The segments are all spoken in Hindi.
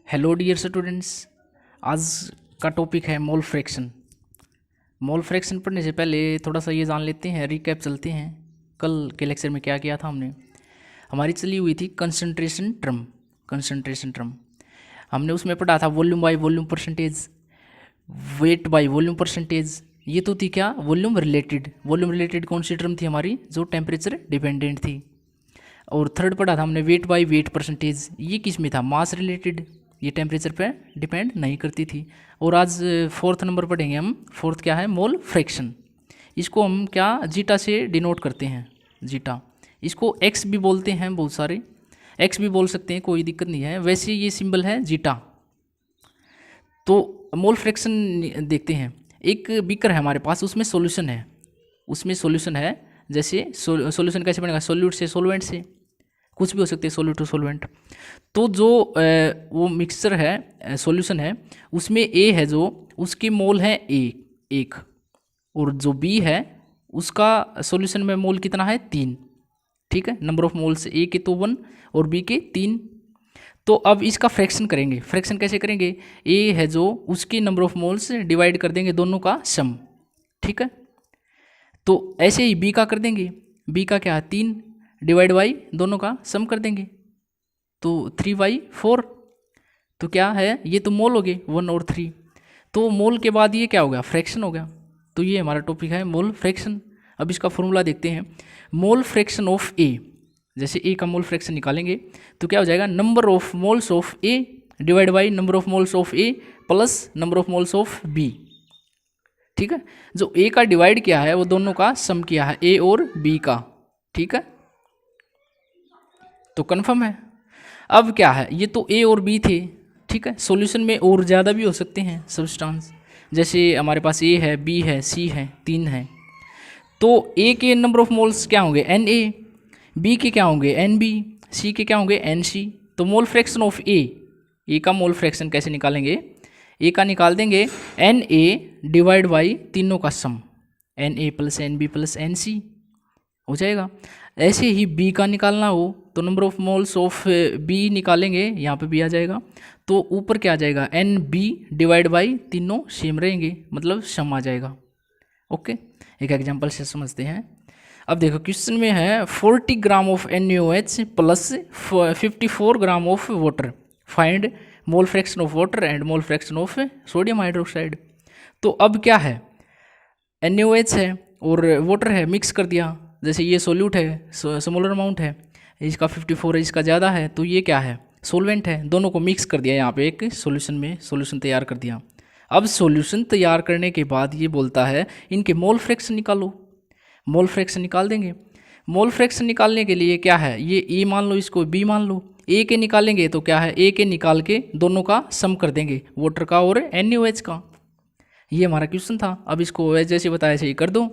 Hello dear students. आज का टॉपिक है मोल फ्रैक्शन। मोल फ्रैक्शन पढ़ने से पहले थोड़ा सा ये जान लेते हैं, रिकैप चलते हैं। कल के लेक्चर में क्या किया था हमने। हमारी चली हुई थी कंसंट्रेशन टर्म। हमने उसमें पढ़ा था volume by volume percentage, weight by volume percentage. ये तो थी क्या, वॉल्यूम रिलेटेड कौन सी टर्म थी हमारी, जो टेम्परेचर डिपेंडेंट थी। और थर्ड पढ़ा था हमने वेट बाय वेट परसेंटेज, ये किस में था, मास रिलेटेड, ये टेम्परेचर पे डिपेंड नहीं करती थी। और आज फोर्थ नंबर पढ़ेंगे हम। फोर्थ क्या है, मोल फ्रैक्शन। इसको हम क्या जीटा से डिनोट करते हैं, जीटा। इसको एक्स भी बोलते हैं, बहुत सारे एक्स भी बोल सकते हैं, कोई दिक्कत नहीं है। वैसे ये सिंबल है जीटा। तो मोल फ्रैक्शन देखते हैं। एक बीकर है हमारे पास, उसमें सॉल्यूशन है। जैसे सॉल्यूशन कैसे बनेगा, सोल्यूट से सोलवेंट से, कुछ भी हो सकते हैं, सोल्यूट टू सोलवेंट। तो जो वो मिक्सचर है, सॉल्यूशन है, उसमें ए है जो, उसकी मोल है एक, और जो बी है उसका सॉल्यूशन में मोल कितना है 3। ठीक है, नंबर ऑफ मोल्स ए के तो 1 और बी के 3। तो अब इसका फ्रैक्शन करेंगे। फ्रैक्शन कैसे करेंगे, ए है जो, उसके नंबर ऑफ मोल्स डिवाइड कर देंगे दोनों का सम। ठीक है, तो ऐसे ही बी का कर देंगे। बी का क्या है 3 डिवाइड बाई दोनों का सम कर देंगे, तो 3/4। तो क्या है, ये तो मोल हो गए 1 और 3। तो मोल के बाद ये क्या हो गया, फ्रैक्शन हो गया। तो ये हमारा टॉपिक है मोल फ्रैक्शन। अब इसका फॉर्मूला देखते हैं। मोल फ्रैक्शन ऑफ ए, जैसे ए का मोल फ्रैक्शन निकालेंगे तो क्या हो जाएगा, number of moles of A divide by number of moles of A plus number of moles of B. ठीक है, जो ए का डिवाइड किया है वो दोनों का सम किया है, ए और बी का। ठीक है, तो कन्फर्म है। अब क्या है, ये तो ए और बी थे। ठीक है, सॉल्यूशन में और ज़्यादा भी हो सकते हैं सब्सटेंस, जैसे हमारे पास ए है, बी है, सी है, 3 है। तो ए के नंबर ऑफ मोल्स क्या होंगे, एन ए, बी के क्या होंगे, एन बी, सी के क्या होंगे, एन सी। तो मोल फ्रैक्शन ऑफ ए का मोल फ्रैक्शन कैसे निकालेंगे, ए का निकाल देंगे एन ए डिवाइड बाई तीनों का sum, n A plus n B plus n C हो जाएगा। ऐसे ही बी का निकालना हो तो number of moles of B निकालेंगे, यहाँ पे बी आ जाएगा। तो ऊपर क्या आ जाएगा, एन बी डिवाइड बाई तीनों सेम रहेंगे, मतलब सम आ जाएगा। ओके, एक एग्जांपल से समझते हैं। अब देखो क्वेश्चन में है 40 gram of NaOH plus 54 gram of water, find mole fraction of water and mole fraction of sodium hydroxide. तो अब क्या है, NaOH है और वाटर है, मिक्स कर दिया। जैसे ये सोल्यूट है, स्मॉलर अमाउंट है, इसका 54 है, इसका ज़्यादा है, तो ये क्या है, सोलवेंट है। दोनों को मिक्स कर दिया यहाँ पे एक सॉल्यूशन में, सॉल्यूशन तैयार कर दिया। अब सॉल्यूशन तैयार करने के बाद ये बोलता है इनके मोल फ्रैक्शन निकालो। मोल फ्रैक्शन निकाल देंगे। मोल फ्रैक्शन निकालने के लिए क्या है, ये ए मान लो, इसको बी मान लो। ए के निकालेंगे तो क्या है, ए के निकाल के दोनों का सम कर देंगे, वाटर का और NaOH का। ये हमारा क्वेश्चन था। अब इसको जैसे बताया ऐसे ही कर दो।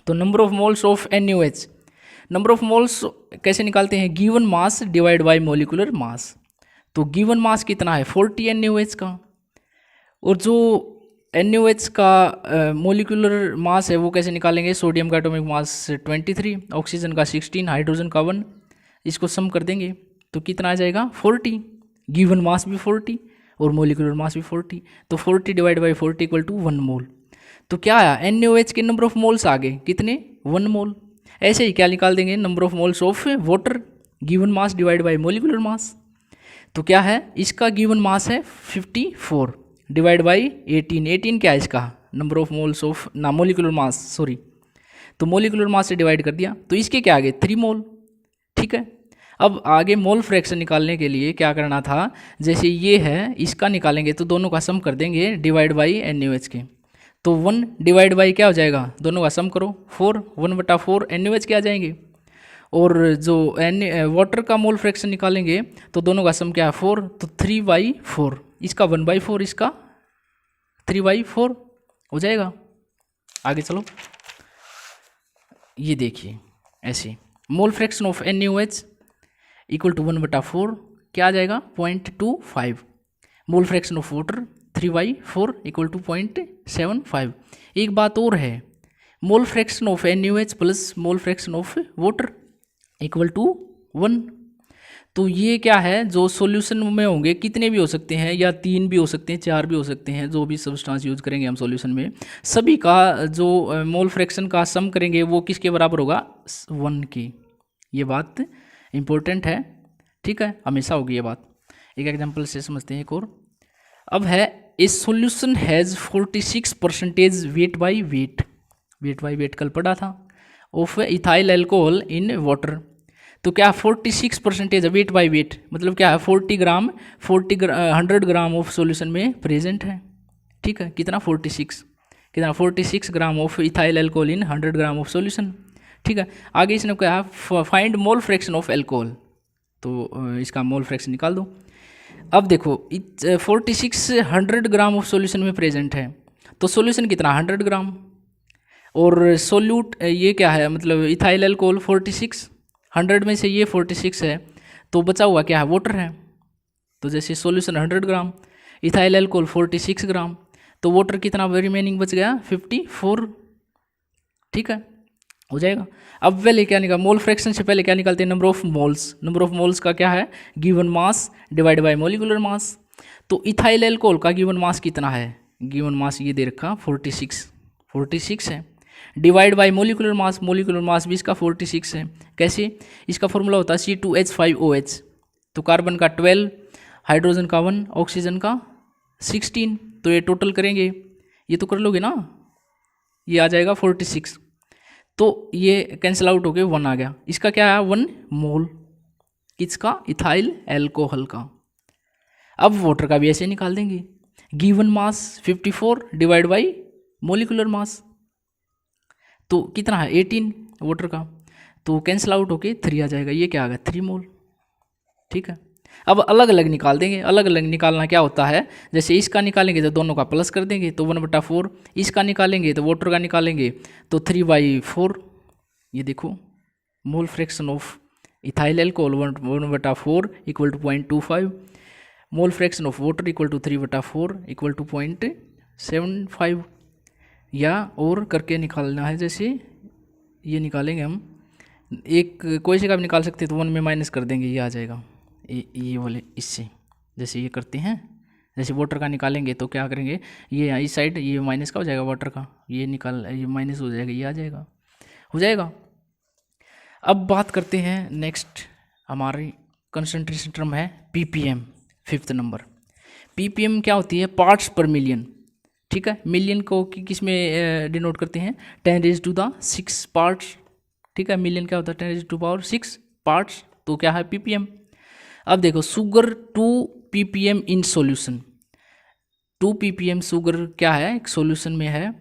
तो number of moles of NaOH, number of moles कैसे निकालते हैं, given mass divide by molecular mass. तो गिवन मास कितना है 40 NaOH का, और जो NaOH का मोलिकुलर मास है वो कैसे निकालेंगे, सोडियम का एटॉमिक मास 23, ऑक्सीजन का 16, हाइड्रोजन का 1। इसको सम कर देंगे तो कितना आ जाएगा 40, गिवन मास भी 40 और मोलिकुलर मास भी 40। तो 40 डिवाइड बाई 40 इक्वल टू 1 मोल। तो क्या आया, NaOH के नंबर ऑफ मोल्स आ गए कितने, 1 मोल। ऐसे ही क्या निकाल देंगे, number of moles of water, given mass divide by molecular mass. तो क्या है, इसका गिवन मास है 54 डिवाइड बाई 18 क्या है इसका, नंबर ऑफ मोल्स ऑफ ना मोलिकुलर मास, सॉरी। तो मोलिकुलर मास से डिवाइड कर दिया, तो इसके क्या आ गए 3 मोल। ठीक है, अब आगे मोल फ्रैक्शन निकालने के लिए क्या करना था, जैसे ये है, इसका निकालेंगे तो दोनों का सम कर देंगे डिवाइड बाई NaOH के। तो 1 डिवाइड बाई क्या हो जाएगा, दोनों का सम करो 4, 1/4 NaOH के आ जाएंगे। और जो वाटर का मोल फ्रैक्शन निकालेंगे तो दोनों का सम क्या है 4, तो 3/4, इसका 1/4, इसका 3/4 हो जाएगा। आगे चलो, ये देखिए ऐसे mole fraction of NaOH equal to 1/4 क्या आ जाएगा 0.25। Mole fraction of water 3/4 equal to 0.75। एक बात और है, mole fraction of NaOH plus mole fraction of water equal to 1। तो ये क्या है, जो सॉल्यूशन में होंगे कितने भी हो सकते हैं, या 3 भी हो सकते हैं, 4 भी हो सकते हैं, जो भी सब्सटेंस यूज करेंगे हम सॉल्यूशन में, सभी का जो मोल फ्रैक्शन का सम करेंगे वो किसके बराबर होगा, 1 की। ये बात इंपॉर्टेंट है, ठीक है, हमेशा होगी ये बात। एक एग्जांपल से समझते हैं एक और। अब है ए solution has 46% weight by wait, weight by wait कल पढ़ा था, of ethyl alcohol in water. तो क्या 46% है वेट बाई वेट, मतलब क्या है 100 ग्राम ऑफ सॉल्यूशन में प्रेजेंट है, ठीक है, कितना 46 gram of ethyl alcohol in 100 gram of solution, ठीक है। आगे इसने कहा find mole fraction of alcohol, तो इसका मोल फ्रैक्शन निकाल दो। अब देखो 46 100 ग्राम ऑफ सॉल्यूशन में प्रेजेंट है, तो सॉल्यूशन कितना 100 ग्राम, और सोल्यूट ये क्या है, मतलब इथाइल एल्कोहल 46, 100 में से ये 46 है, तो बचा हुआ क्या है, वाटर है। तो जैसे सॉल्यूशन 100 ग्राम, इथाइल एल्कोहल 46 ग्राम, तो वाटर कितना रिमेनिंग बच गया 54, ठीक है, हो जाएगा। अब पहले क्या निकाल, मोल फ्रैक्शन से पहले क्या निकालते हैं, number of moles. Number of moles का क्या है, given mass divide by molecular mass. तो इथाइल एल्कोहल का गिवन मास कितना है, गिवन मास ये दे रखा 46 है, divide by molecular mass, molecular mass भी इसका 46 है। कैसे, इसका फॉर्मूला होता है C2H5OH, तो कार्बन का 12, हाइड्रोजन का 1, ऑक्सीजन का 16, तो ये टोटल करेंगे, ये तो कर लोगे ना, ये आ जाएगा 46, तो ये कैंसिल आउट हो गए, 1 आ गया। इसका क्या है 1 मोल, किसका, इथाइल एल्कोहल का। अब वाटर का भी ऐसे निकाल देंगे, given mass 54 divide by molecular mass, तो कितना है 18 वाटर का, तो कैंसिल आउट होके 3 आ जाएगा, ये क्या आ गया 3 मोल, ठीक है। अब अलग अलग निकाल देंगे, अलग अलग निकालना क्या होता है, जैसे इसका निकालेंगे तो दोनों का प्लस कर देंगे, तो 1/4, इसका निकालेंगे तो वाटर का निकालेंगे तो 3/4, ये देखो mole fraction of ethyl alcohol 1/4 equal to 0.25, mole fraction of water equal to 3/4 equal to 0.75, या और करके निकालना है, जैसे ये निकालेंगे हम, एक कोई से का भी निकाल सकते हैं, तो 1 में माइनस कर देंगे, ये आ जाएगा ये वाले इससे, जैसे ये करते हैं, जैसे वाटर का निकालेंगे तो क्या करेंगे, ये इस साइड ये माइनस का हो जाएगा, वाटर का ये निकाल, ये माइनस हो जाएगा, ये आ जाएगा, हो जाएगा। अब बात करते हैं नेक्स्ट, हमारी कंसंट्रेशन टर्म है ppm, 5th नंबर। ppm क्या होती है, पार्ट्स पर मिलियन, ठीक है। मिलियन को किस में डिनोट करते हैं, 10⁶ पार्ट्स, ठीक है। मिलियन क्या होता है 10⁶ पार्ट्स, तो क्या है ppm। अब देखो sugar 2 ppm in solution, 2 ppm sugar क्या है एक सॉल्यूशन में है,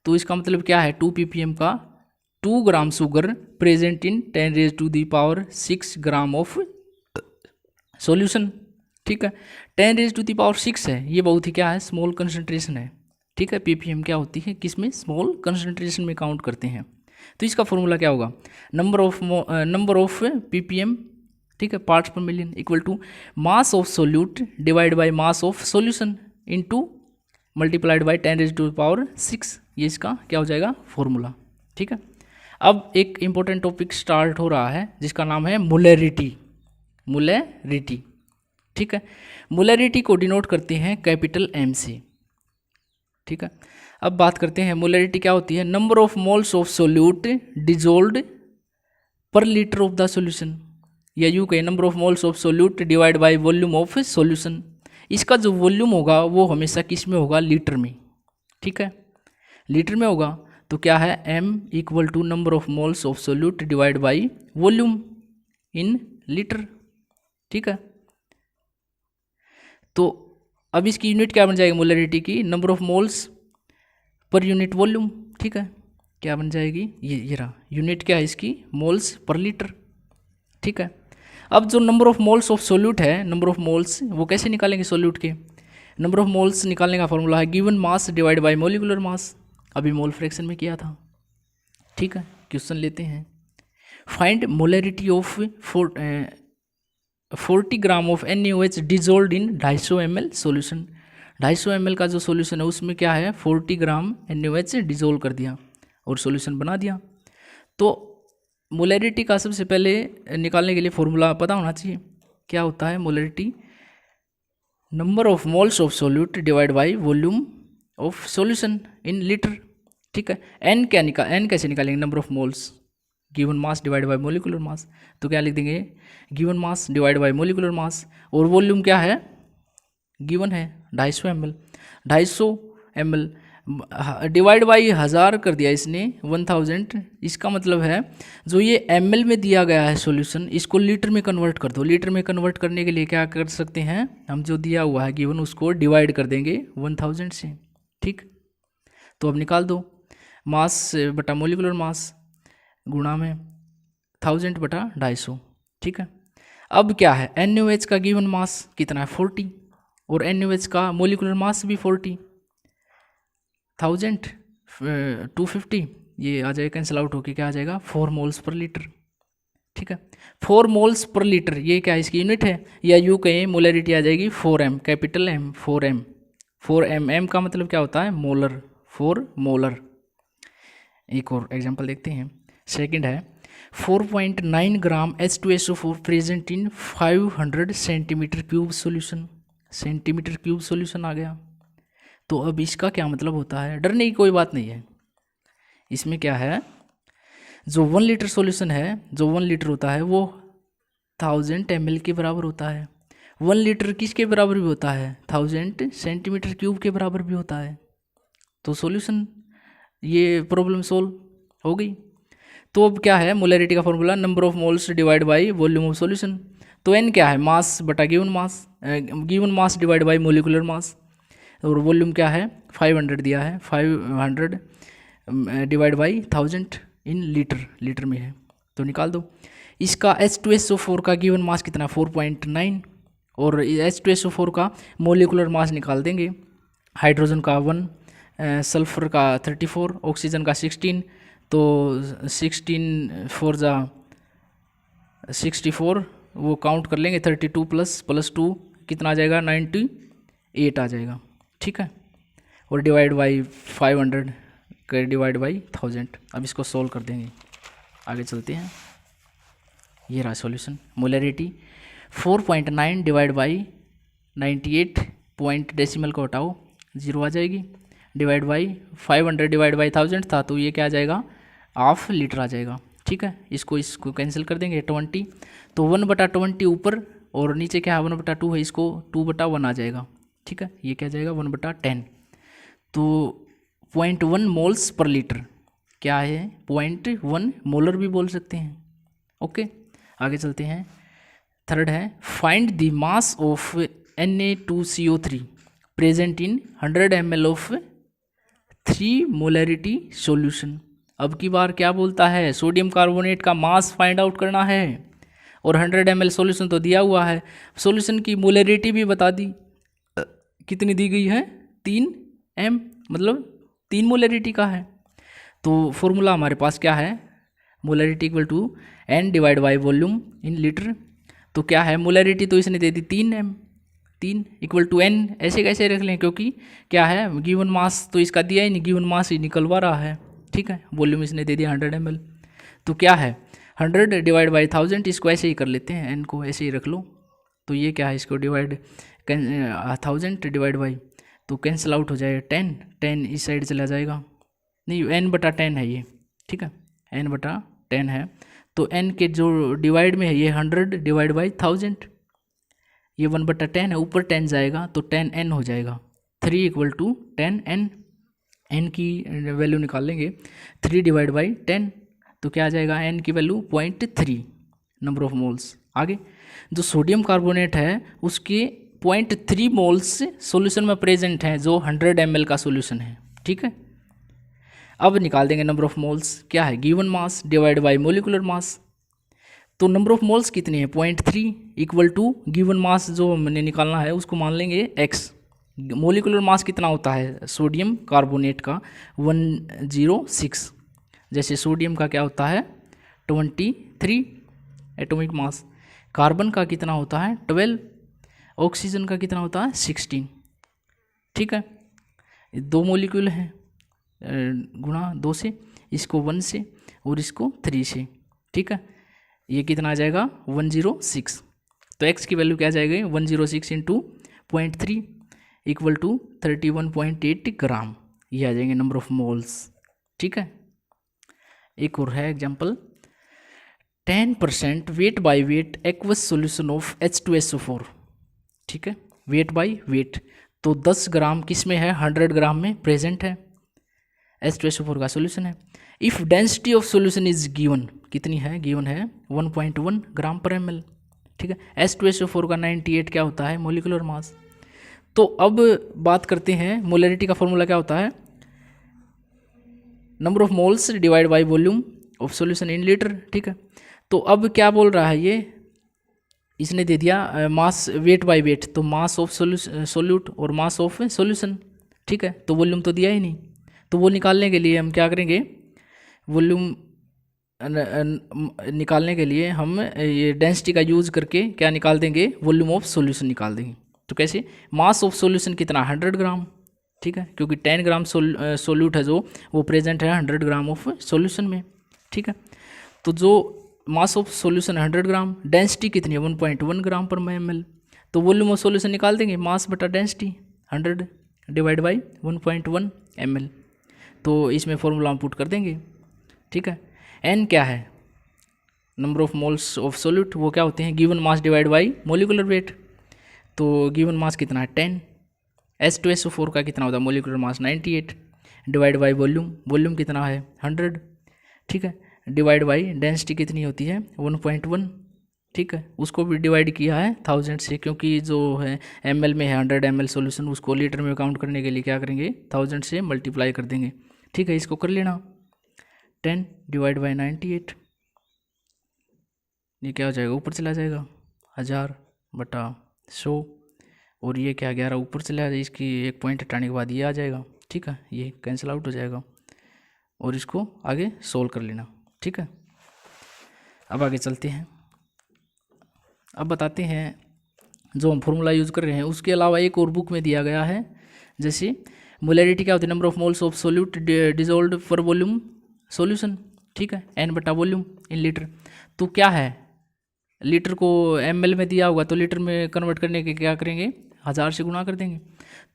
तो इसका मतलब क्या है 2 ppm का 2 gram sugar present in 10⁶ gram of solution, ठीक है। 10⁶ है, ये बहुत ही क्या है स्मॉल कंसंट्रेशन है, ठीक है। ppm क्या होती है, किसमें स्मॉल कंसंट्रेशन में काउंट करते हैं। तो इसका फॉर्मूला क्या होगा, नंबर ऑफ ppm, ठीक है, parts per million equal to mass of solute divide by mass of solution into multiplied by 10⁶, ये इसका क्या हो जाएगा फॉर्मूला, ठीक है। अब एक इंपॉर्टेंट टॉपिक स्टार्ट हो रहा है जिसका नाम है मोलैरिटी, ठीक है। मोलैरिटी को डिनोट करते हैं कैपिटल M से, ठीक है। अब बात करते हैं मोलैरिटी क्या होती है, number of moles of solute dissolved पर लीटर ऑफ द सॉल्यूशन, या यूँ कहें number of moles of solute divide by volume of solution. इसका जो वॉल्यूम होगा वो हमेशा किस में होगा, लीटर में, ठीक है, लीटर में होगा। तो क्या है m equal to number of moles of solute divide by volume in litre, ठीक है। तो अब इसकी यूनिट क्या बन जाएगी मोलैरिटी की, number of moles per unit volume, ठीक है, क्या बन जाएगी ये रहा यूनिट क्या है इसकी, मोल्स पर लीटर, ठीक है। अब जो number of moles of solute है, नंबर ऑफ मोल्स वो कैसे निकालेंगे सोल्यूट के, नंबर ऑफ मोल्स निकालने का फॉर्मूला है given mass divide by molecular mass, अभी मोल फ्रैक्शन में किया था, ठीक है। क्वेश्चन लेते हैं, find molarity of 40 gram of NaOH dissolved in 250 ml solution. 250 ml का जो सोल्यूशन है उसमें क्या है 40 ग्राम NaOH डिजोल्व कर दिया और सोल्यूशन बना दिया। तो मोलैरिटी का सबसे पहले निकालने के लिए फॉर्मूला पता होना चाहिए, क्या होता है molarity, number of moles of solute divide by volume of solution in litre. ठीक है, एन कैसे निकालेंगे, number of moles given mass divide by molecular mass, तो क्या लिख देंगे, given mass divide by molecular mass, और वॉल्यूम क्या है, गिवन है 250 ml, 250 ml डिवाइड बाई 1000 कर दिया इसने 1000। इसका मतलब है जो ये ml में दिया गया है सॉल्यूशन, इसको लीटर में कन्वर्ट कर दो। लीटर में कन्वर्ट करने के लिए क्या कर सकते हैं हम, जो दिया हुआ है गिवन उसको डिवाइड कर देंगे 1000 से। ठीक, तो अब निकाल दो, मास बटा मोलिकुलर मास गुणा में 1000 बटा 250। ठीक है, अब क्या है, NaOH का गिवन मास कितना है 40, और NaOH का मोलिकुलर मास भी 40, 1000 250, ये आ जाएगा कैंसिल आउट होके क्या आ जाएगा 4 मोल्स पर लीटर। ठीक है, 4 मोल्स पर लीटर, ये क्या इसकी यूनिट है, या यूँ कहें मोलरिटी आ जाएगी 4m, capital M 4m, 4m, m का मतलब क्या होता है मोलर, 4 मोलर। एक और एग्जांपल देखते हैं, सेकंड है 4.9 gram H2SO4 present in 500 centimetre cube solution, centimetre cube solution आ गया। तो अब इसका क्या मतलब होता है, डरने की कोई बात नहीं है, इसमें क्या है, जो 1 लीटर सॉल्यूशन है, जो 1 लीटर होता है वो 1000 ml के बराबर होता है। 1 लीटर किसके बराबर भी होता है, 1000 सेंटीमीटर क्यूब के बराबर भी होता है। तो सॉल्यूशन, ये प्रॉब्लम सोल्व हो गई। तो अब क्या है, मोलरिटी का formula number of moles divide by volume of solution. तो एन क्या है, मास बटा given mass, given mass divide by molecular mass, और वॉल्यूम क्या है 500 दिया है, 500 divide by 1000 in litre, litre में है, तो निकाल दो। इसका H2SO4 का गिवन मास कितना 4.9, और H2SO4 का मोलिकुलर मास निकाल देंगे, हाइड्रोजन का 1, सल्फर का 34, ऑक्सीजन का 16, तो 16 4 जा 64, वो काउंट कर लेंगे, 32 प्लस 2 कितना आ जाएगा 98 आ जाएगा। ठीक है, और डिवाइड बाई 500 कर डिवाइड बाई 1000। अब इसको सोल्व कर देंगे, आगे चलते हैं। ये रहा solution, molarity 4.9 divide by 98 point decimal को हटाओ 0 आ जाएगी, डिवाइड बाई 500 डिवाइड बाई 1000 था, तो ये क्या आ जाएगा हाफ लीटर आ जाएगा। ठीक है, इसको कैंसिल कर देंगे 20, तो 1/20 ऊपर और नीचे क्या है 1/2 है, इसको 2/1 आ जाएगा। ठीक है, ये क्या जाएगा 1/10, तो 0.1 मोल्स पर लीटर क्या है 0.1 मोलर भी बोल सकते हैं। ओके, आगे चलते हैं। थर्ड है find the mass of Na2CO3 present in 100 ml of 3 molarity solution. अब की बार क्या बोलता है, सोडियम कार्बोनेट का मास फाइंड आउट करना है, और 100 ml सॉल्यूशन तो दिया हुआ है, सॉल्यूशन की मोलरिटी भी बता दी, कितनी दी गई है 3m, मतलब 3 मोलरिटी का है। तो फॉर्मूला हमारे पास क्या है, molarity equal to n divide by volume in litre. तो क्या है मोलरिटी तो इसने दे दी 3m, 3 इक्वल टू n, ऐसे कैसे रख लें, क्योंकि क्या है गिवन मास तो इसका दिया ही नहीं, गिवन मास ही निकलवा रहा है। ठीक है, वॉल्यूम इसने दे दिया 100 ml, तो क्या है 100 डिवाइड बाई 1000, इसको ऐसे ही कर लेते हैं, n को ऐसे ही रख लो। तो ये क्या है, इसको डिवाइड 1000 डिवाइड बाई, तो कैंसिल आउट हो जाएगा 10 इस साइड चला जाएगा, नहीं n/10 है ये। ठीक है, n/10 है, तो n के जो डिवाइड में है ये 100 डिवाइड बाई 1000, ये 1/10 है, ऊपर 10 जाएगा तो 10n हो जाएगा, 3 इक्वल टू 10n, n की वैल्यू निकाल लेंगे 3 डिवाइड बाई 10, तो क्या आ जाएगा n की वैल्यू 0.3 नंबर ऑफ मोल्स। आगे जो सोडियम कार्बोनेट है उसके 0.3 मोल्स सॉल्यूशन में प्रेजेंट हैं, जो 100 ml का सॉल्यूशन है। ठीक है, अब निकाल देंगे नंबर ऑफ मोल्स, क्या है given mass divide by molecular mass. तो नंबर ऑफ मोल्स कितनी है 0.3 इक्वल टू गिवन मास जो हमने निकालना है उसको मान लेंगे x। मोलिकुलर मास कितना होता है सोडियम कार्बोनेट का 106, जैसे सोडियम का क्या होता है 23 एटॉमिक मास, कार्बन का कितना होता है 12, ऑक्सीजन का कितना होता है 16। ठीक है, 2 मोलिक्यूल हैं, गुणा 2 से, इसको 1 से और इसको 3 से। ठीक है, ये कितना आ जाएगा 106। तो x की वैल्यू क्या आ जाएगी 106 इंटू 0.3 इक्वल टू 31.8 ग्राम, ये आ जाएंगे नंबर ऑफ मोल्स। ठीक है, एक और है example, 10% weight by weight aqueous solution of H2SO4। ठीक है, वेट बाय वेट, तो 10 ग्राम किस में है, 100 ग्राम में प्रेजेंट है, H2SO4 का सॉल्यूशन है। If density of solution is given, कितनी है, गिवन है 1.1 ग्राम पर ml। ठीक है, H2SO4 का 98 क्या होता है, मोलिकुलर मास। तो अब बात करते हैं, मोलरिटी का फॉर्मूला क्या होता है, number of moles divide by volume of solution in litre. ठीक है, तो अब क्या बोल रहा है ये, इसने दे दिया मास वेट बाय वेट, तो मास ऑफ सोल्यूट और मास ऑफ सॉल्यूशन। ठीक है, तो वॉल्यूम तो दिया ही नहीं, तो वो निकालने के लिए हम क्या करेंगे, वॉल्यूम निकालने के लिए हम ये डेंसिटी का यूज़ करके क्या निकाल देंगे, वॉल्यूम ऑफ सॉल्यूशन निकाल देंगे। तो कैसे, मास ऑफ सॉल्यूशन कितना, 100 ग्राम। ठीक है, क्योंकि 10 ग्राम सोल्यूट है जो, वो प्रेजेंट है 100 ग्राम ऑफ सॉल्यूशन में। ठीक है, तो जो मास ऑफ सॉल्यूशन 100 ग्राम, डेंसिटी कितनी है 1.1 ग्राम पर ml, तो वॉल्यूम ऑफ सॉल्यूशन निकाल देंगे, मास बटा डेंसिटी 100 डिवाइड बाई 1.1 ml, तो इसमें फॉर्मूला हम पुट कर देंगे। ठीक है, n क्या है, number of moles of solute, वो क्या होते हैं, given mass divide by molecular weight, तो गिवन मास कितना है 10, H2SO4 का कितना होता है, molecular mass 98 divide by volume, volume कितना है 100। ठीक है, डिवाइड बाई डेंसिटी कितनी होती है 1.1। ठीक है, उसको भी डिवाइड किया है 1000 से, क्योंकि जो है ml में है 100 ml सॉल्यूशन, उसको लीटर में काउंट करने के लिए क्या करेंगे 1000 से मल्टीप्लाई कर देंगे। ठीक है, इसको कर लेना, 10 डिवाइड बाई 98, ये क्या हो जाएगा, ऊपर चला जाएगा 1000 बटा 100, और ये क्या 11 ऊपर चला जाएगा, इसकी एक पॉइंट हटाने के बाद ये आ जाएगा। ठीक है, ये कैंसिल आउट हो जाएगा, और इसको आगे सोल्व कर लेना। ठीक है, अब आगे चलते हैं, अब बताते हैं जो हम फॉर्मूला यूज़ कर रहे हैं उसके अलावा एक और बुक में दिया गया है, जैसे मोलरिटी क्या होती है, number of moles of solute dissolved for volume solution. ठीक है, n बटा वॉल्यूम इन लीटर, तो क्या है, लीटर को ml में दिया होगा, तो लीटर में कन्वर्ट करने के क्या करेंगे, 1000 से गुणा कर देंगे।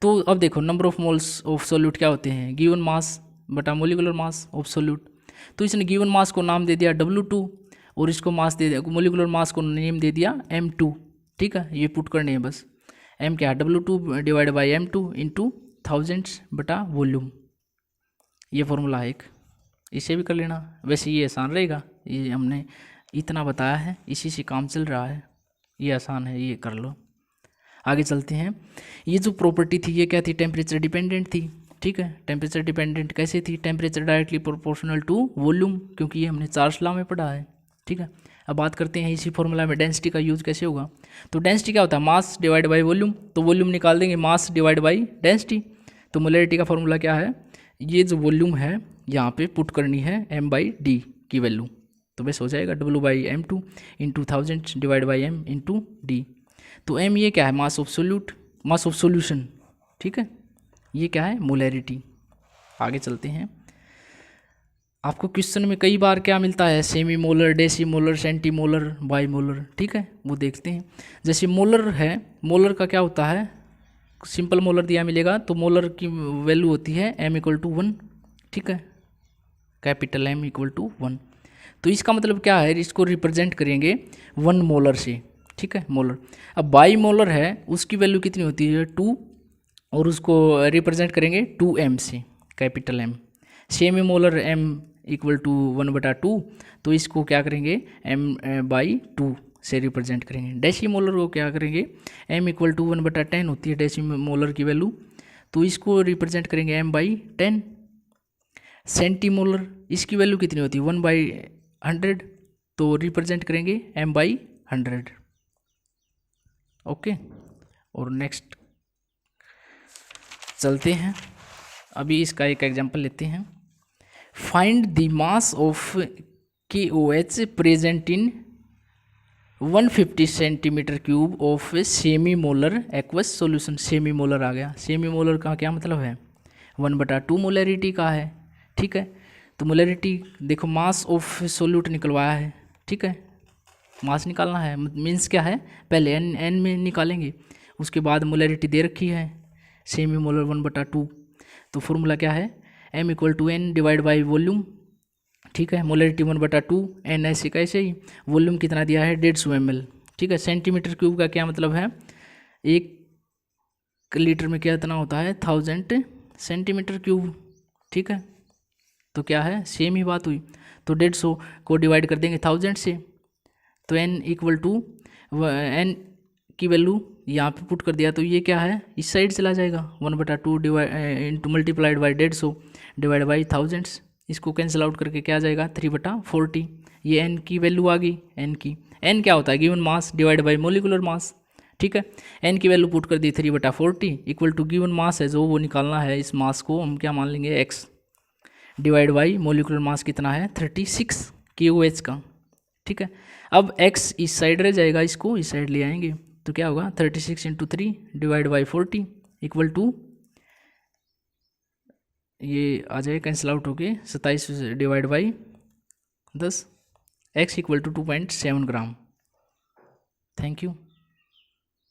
तो अब देखो number of moles of solute क्या होते हैं, गिवन मास बटा मोलिकुलर मास ऑफ सोल्यूट, तो इसने गिवन मास को नाम दे दिया W2, और इसको मास दे दिया, मोलिकुलर मास को नेम दे दिया M2। ठीक है, ये पुट करने हैं बस, M क्या है W2 divide by M2 into 1000 बटा वॉल्यूम, ये फॉर्मूला है एक, इसे भी कर लेना। वैसे ये आसान रहेगा, ये हमने इतना बताया है, इसी से काम चल रहा है, ये आसान है, ये कर लो। आगे चलते हैं, ये जो प्रॉपर्टी थी ये क्या थी, टेम्परेचर डिपेंडेंट थी। ठीक है, टेम्परेचर डिपेंडेंट कैसे थी, temperature directly proportional to volume, क्योंकि ये हमने चार्ल्स लॉ में पढ़ा है। ठीक है, अब बात करते हैं इसी फॉर्मूला में डेंसिटी का यूज़ कैसे होगा। तो डेंसिटी क्या होता है, मास डिवाइड बाई वॉल्यूम, तो वॉल्यूम निकाल देंगे मास डिवाइड बाई डेंसिटी। तो मोलरिटी का फॉर्मूला क्या है, ये जो वॉल्यूम है यहाँ पे पुट करनी है m/d की वैल्यू, तो बस हो जाएगा W/m2 into 1000 divide by m into D. तो m ये क्या है, मास of solute, mass of solution. ठीक है, ये क्या है, मोलरिटी। आगे चलते हैं, आपको क्वेश्चन में कई बार क्या मिलता है, semi molar, deci molar, centi molar, bi molar. ठीक है, वो देखते हैं। जैसे मोलर है, मोलर का क्या होता है, सिंपल मोलर दिया मिलेगा, तो मोलर की वैल्यू होती है m=1। ठीक है, कैपिटल M=1, तो इसका मतलब क्या है, इसको रिप्रेजेंट करेंगे 1 मोलर से। ठीक है, मोलर। अब बाई मोलर है, उसकी वैल्यू कितनी होती है 2, और उसको रिप्रेजेंट करेंगे 2m से, capital M। Semi molar m=1/2, तो इसको क्या करेंगे m/2 से रिप्रेजेंट करेंगे। डेसी मोलर को क्या करेंगे, m=1/10 होती है डेसी मोलर की वैल्यू, तो इसको रिप्रेजेंट करेंगे m/10। सेंटी मोलर, इसकी वैल्यू कितनी होती है 1/100, तो रिप्रेजेंट करेंगे m/100। ओके, और नेक्स्ट चलते हैं, अभी इसका एक एग्जांपल लेते हैं। Find the mass of KOH present in 150 centimetre cube of semi molar aqueous solution. Semi molar आ गया, सेमी मोलर का क्या मतलब है, 1/2 मोलरिटी का है। ठीक है, तो मोलरिटी देखो, मास ऑफ सोल्यूट निकलवाया है। ठीक है, मास निकालना है, मीन्स क्या है, पहले एन में निकालेंगे, उसके बाद मोलरिटी दे रखी है सेमी मोलर 1/2, तो फॉर्मूला क्या है, m equal to n divide by volume, ठीक है, मोलरिटी 1/2, एन ऐसे कैसे ही, वॉल्यूम कितना दिया है 150 ml, ठीक है। सेंटीमीटर क्यूब का क्या मतलब है, 1 लीटर में क्या इतना होता है 1000 सेंटीमीटर क्यूब, ठीक है। तो क्या है, सेम ही बात हुई, तो 150 को डिवाइड कर देंगे 1000 से, तो n इक्वल टू n की वैल्यू यहाँ पे पुट कर दिया, तो ये क्या है इस साइड चला जाएगा 1/2 divide into multiplied by 150 divide by 1000, इसको कैंसिल आउट करके क्या आ जाएगा 3/40, ये n की वैल्यू आ गई, n क्या होता है given mass divide by molecular mass, ठीक है। n की वैल्यू पुट कर दी 3/40 इक्वल टू गिवन मास है जो वो निकालना है, इस मास को हम क्या मान लेंगे x divide by molecular mass कितना है 36 KOH का, ठीक है। अब x इस साइड रह जाएगा, इसको इस साइड ले आएंगे, तो क्या होगा 36 × 3 डिवाइड बाई 40 इक्वल टू, ये आ जाए कैंसिल आउट होके 27 divide by 10, x equal to 2.7 gram. Thank you.